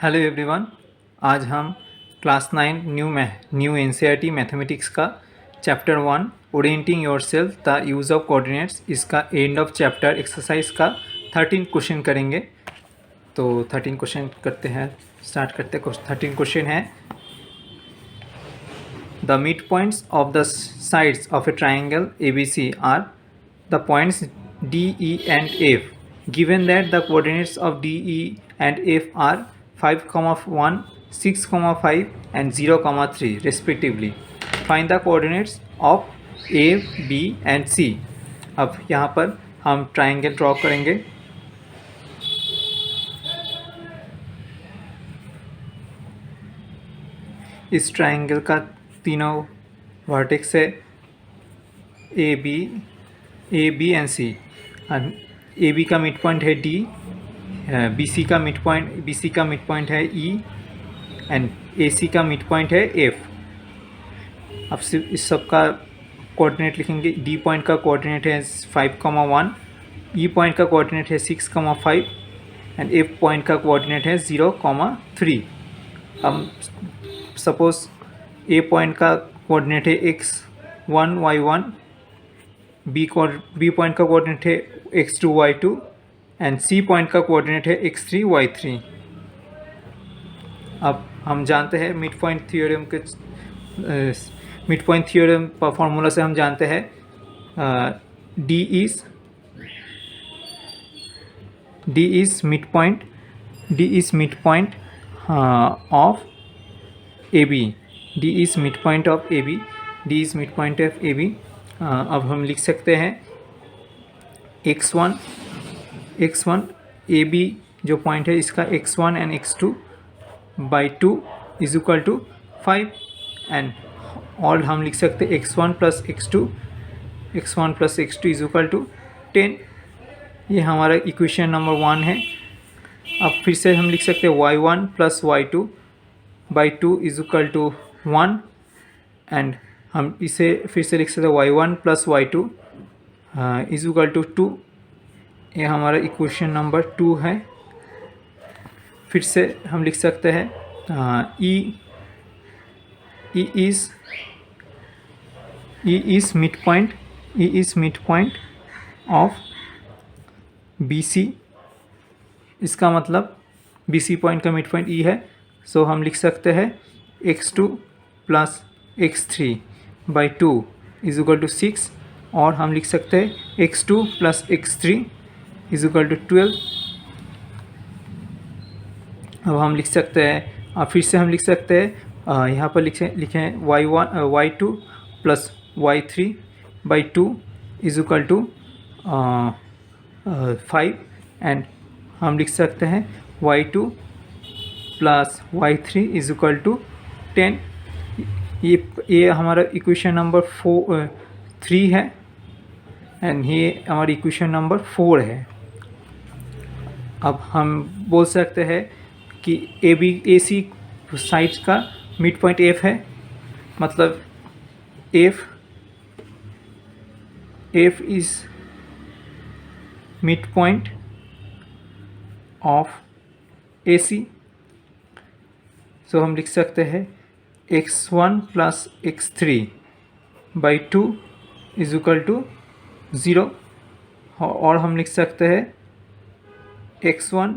Hello everyone. आज हम class 9 new NCERT mathematics का chapter 1 orienting yourself the use of coordinates इसका end of chapter exercise का 13 question करेंगे। तो 13 क्वेश्चन करते हैं, स्टार्ट करते हैं। 13 क्वेश्चन है, the midpoints of the sides of a triangle ABC are the points DE and F given that the coordinates of DE and F are 5, 1, 6, 5 and 0, 3 respectively. Find the coordinates of A, B and C. अब यहाँ पर हम triangle draw करेंगे। इस triangle का तीनों vertex है A B and C. A B का मिड पॉइंट है D, BC का मिड पॉइंट है E एंड AC का मिड पॉइंट है F। अब सिर्फ इस सब का कोऑर्डिनेट लिखेंगे। D पॉइंट का कोऑर्डिनेट है 5, 1, E पॉइंट का कोऑर्डिनेट है 6, 5 एंड F पॉइंट का कोऑर्डिनेट है 0, 3। अब सपोज A पॉइंट का कोऑर्डिनेट है x1, y1, B पॉइंट का कोऑर्डिनेट है x2, y2 and C point का कोऑर्डिनेट है x3, y3। अब हम जानते हैं मिड पॉइंट थ्योरम का फॉर्मूला से हम जानते हैं D is midpoint of AB। D is midpoint of AB। अब हम लिख सकते हैं x1 AB जो पॉइंट है इसका x1 and x2/2 is equal to 5 and और हम लिख सकते हैं x1 plus x2 is equal to 10। ये हमारा इक्वेशन नंबर 1 है। अब फिर से हम लिख सकते हैं y1 plus y2/2 is equal to 1 and हम इसे फिर से लिख सकते हैं y1 plus y2 is equal to 2। ये हमारा इक्वेशन नंबर 2 है। फिर से हम लिख सकते हैं E is midpoint of BC। इसका मतलब BC पॉइंट का मिड पॉइंट E है। सो हम लिख सकते हैं x2 plus x3/2 is equal to 6 और हम लिख सकते हैं x2 plus x3 is equal to 12। अब हम लिख सकते हैं फिर से हम लिख सकते हैं यहाँ पर लिखें y2 plus y3/2 is equal to 5 and हम लिख सकते हैं y2 plus y3 is equal to 10। ये हमारा इक्वेशन नंबर 3 है एंड ये हमारी इक्वेशन नंबर 4 है। अब हम बोल सकते हैं कि AC साइड्स का मिड पॉइंट F है, मतलब F is mid point of AC। सो हम लिख सकते हैं x1 plus x3/2 is equal to 0 और हम लिख सकते हैं x1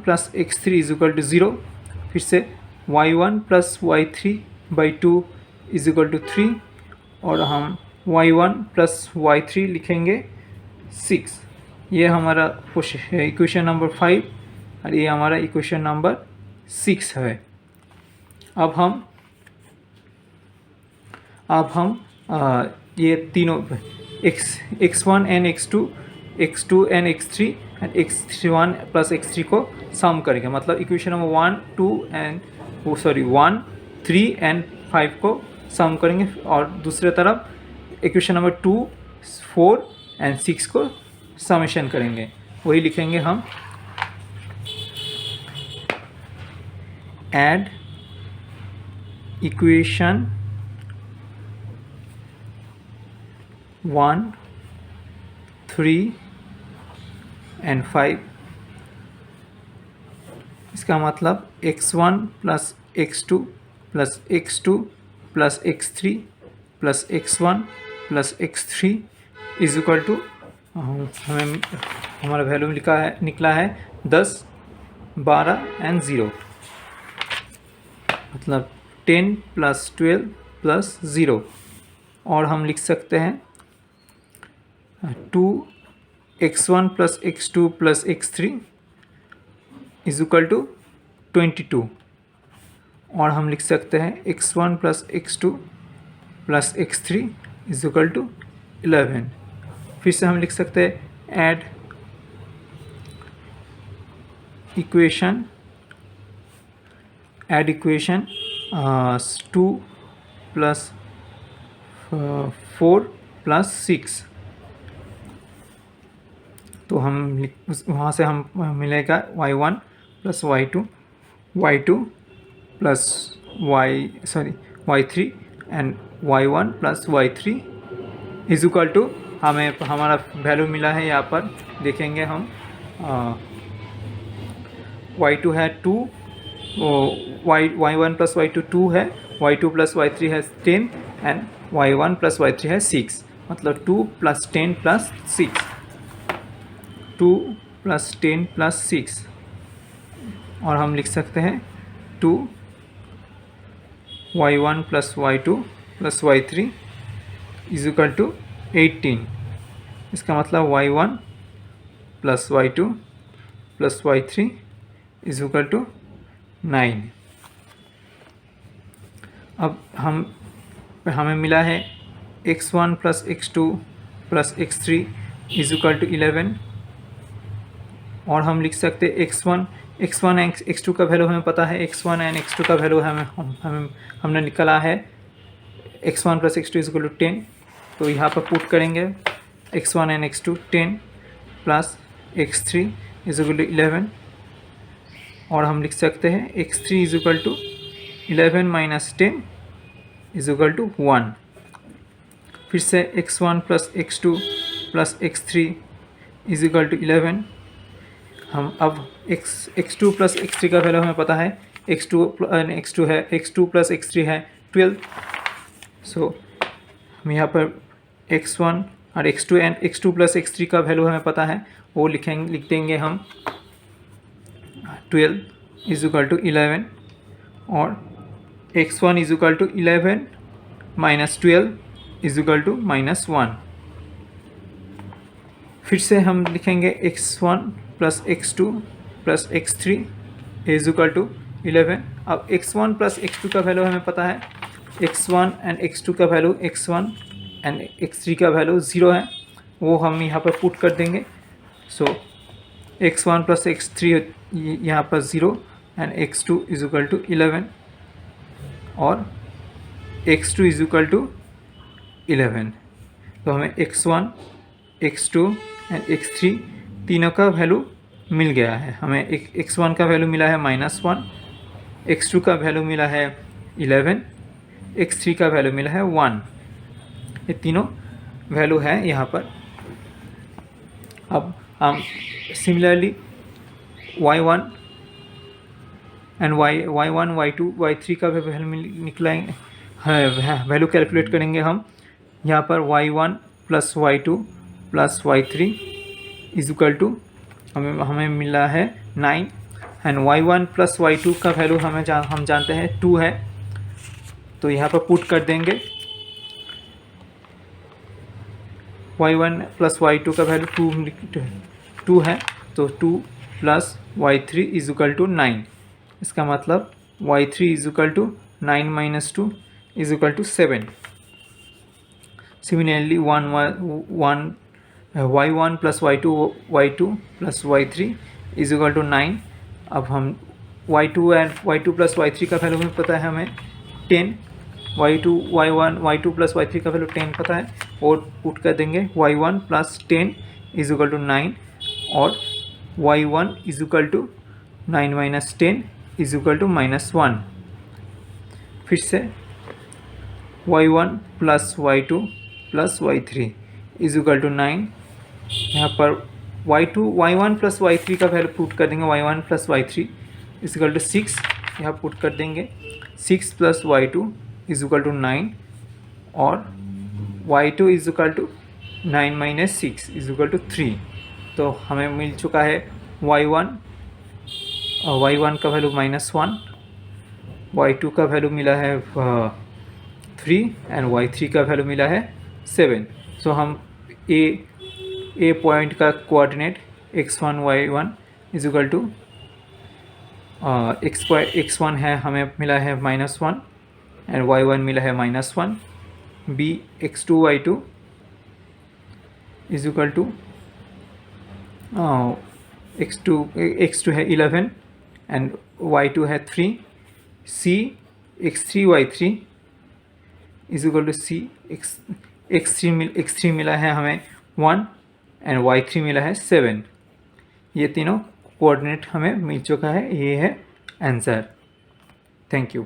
plus x3 is equal to 0। फिर से y1 plus y3/2 is equal to 3 और हम y1 प्लस y3 लिखेंगे 6। ये हमारा इक्वेशन नंबर 5 और ये हमारा इक्वेशन नंबर 6 है। अब हम ये तीनों x1 and x2 and x3 and x1 plus x3 को सम करेंगे, मतलब इक्वेशन नंबर 1, 3 एंड 5 को सम करेंगे और दूसरे तरफ इक्वेशन नंबर 2, 4 एंड 6 को समेशन करेंगे। वही लिखेंगे हम एड इक्वेशन 1, 3 and 5 इसका मतलब x1 plus x2 plus x2 plus x3 plus x1 plus x3 is equal to, हमें हमारा वैल्यू निकला है 10, 12 एंड 0, मतलब 10 प्लस 12 प्लस 0। और हम लिख सकते हैं 2x1 plus x2 plus x3 is equal to 22। और हम लिख सकते हैं x1 plus x2 plus x3 is equal to 11। फिर से हम लिख सकते हैं ऐड इक्वेशन 2 प्लस 4 प्लस 6। तो हम वहाँ से हम मिलेगा y1 plus y2 plus y3 and y1 plus y3 is equal to, हमें हमारा वैल्यू मिला है यहाँ पर देखेंगे हम, y2 है 2, y1 प्लस y2 2 है, y2 प्लस y3 है 10 एंड y1 प्लस y3 है 6, मतलब 2 प्लस 10 प्लस 6, 2 प्लस 10 प्लस 6। और हम लिख सकते हैं 2 y1 plus y2 plus y3 is equal to 18। इसका मतलब y1 plus y2 plus y3 is equal to 9। अब हमें मिला है x1 plus x2 plus x3 is equal to 11। और हम लिख सकते हैं x1 एंड x2 का वैल्यू हमें पता है, x1 एंड x2 का वैल्यू हमने निकाला है x1 plus x2 is equal to 10। तो यहाँ पर पुट करेंगे x1 and x2 10 plus x3 is equal to 11। और हम लिख सकते हैं x3 is equal to 11 minus 10 is equal to 1। फिर से x1 plus x2 plus x3 is equal to 11। हम अब x2 प्लस x3 का वैल्यू हमें पता है, x2 प्लस x3 है 12। सो हम यहाँ पर x1 और x2 and x2 plus x3 का वैल्यू हमें पता है, वो लिख देंगे हम 12 इज इक्वल टू 11। और x1 is equal to 11 minus 12 is equal to -1। फिर से हम लिखेंगे x1 plus x2 plus x3 is equal to 11। अब x1 प्लस x2 का वैल्यू हमें पता है, x1 एंड x2 का वैल्यू, x1 एंड x3 का वैल्यू 0 है, वो हम यहाँ पर पुट कर देंगे। सो x1 प्लस x3 यहाँ पर 0 and x2 is equal to 11 और x2 इज इक्वल टू 11। तो हमें x1, x2 एंड x3 तीनों का वैल्यू मिल गया है। हमें x1 का वैल्यू मिला है -1, x2 का वैल्यू मिला है 11, x3 का वैल्यू मिला है 1। ये तीनों वैल्यू है यहाँ पर। अब हम similarly y1 and y1, y2, y3 का भी वैल्यू निकलाएंगे, वैल्यू कैलकुलेट करेंगे हम। यहाँ पर y1 plus y2 plus y3 is equal to, हमें मिला है 9 एंड y1 प्लस y2 का वैल्यू हम जानते हैं 2 है, तो यहाँ पर पुट कर देंगे y1 प्लस y2 का वैल्यू 2 है, तो 2 plus y3 is equal to 9। इसका मतलब y3 is equal to 9 minus 2 is equal to 7। Similarly y1 plus y2 plus y3 is equal to 9। अब हम y2 प्लस y3 का वैल्यू हमें पता है, हमें 10, y2 प्लस y3 का वैल्यू 10 पता है, और पुट कर देंगे y1 plus 10 is equal to 9 और y1 is equal to 9 minus 10 is equal to -1। फिर से y1 plus y2 plus y3 is equal to 9। यहाँ पर y1 प्लस y3 का वैल्यू पुट कर देंगे, y1 plus y3 is equal to 6 यहाँ put कर देंगे। 6 plus y2 is equal to 9 और y2 is equal to 9 minus 6 is equal to 3। तो हमें मिल चुका है y1 का वैल्यू -1, y2 का वैल्यू मिला है 3 एंड y3 का वैल्यू मिला है 7। सो हम ए पॉइंट का coordinate x1 y1 is equal to x1 है हमें मिला है -1 एंड y1 मिला है -1। b x2 y2 is equal to x2 है 11 एंड y2 है 3। c x3 y3 is equal to c x3 मिला है हमें 1 एंड y3 मिला है 7। ये तीनों कोऑर्डिनेट हमें मिल चुका है, ये है आंसर। Thank you.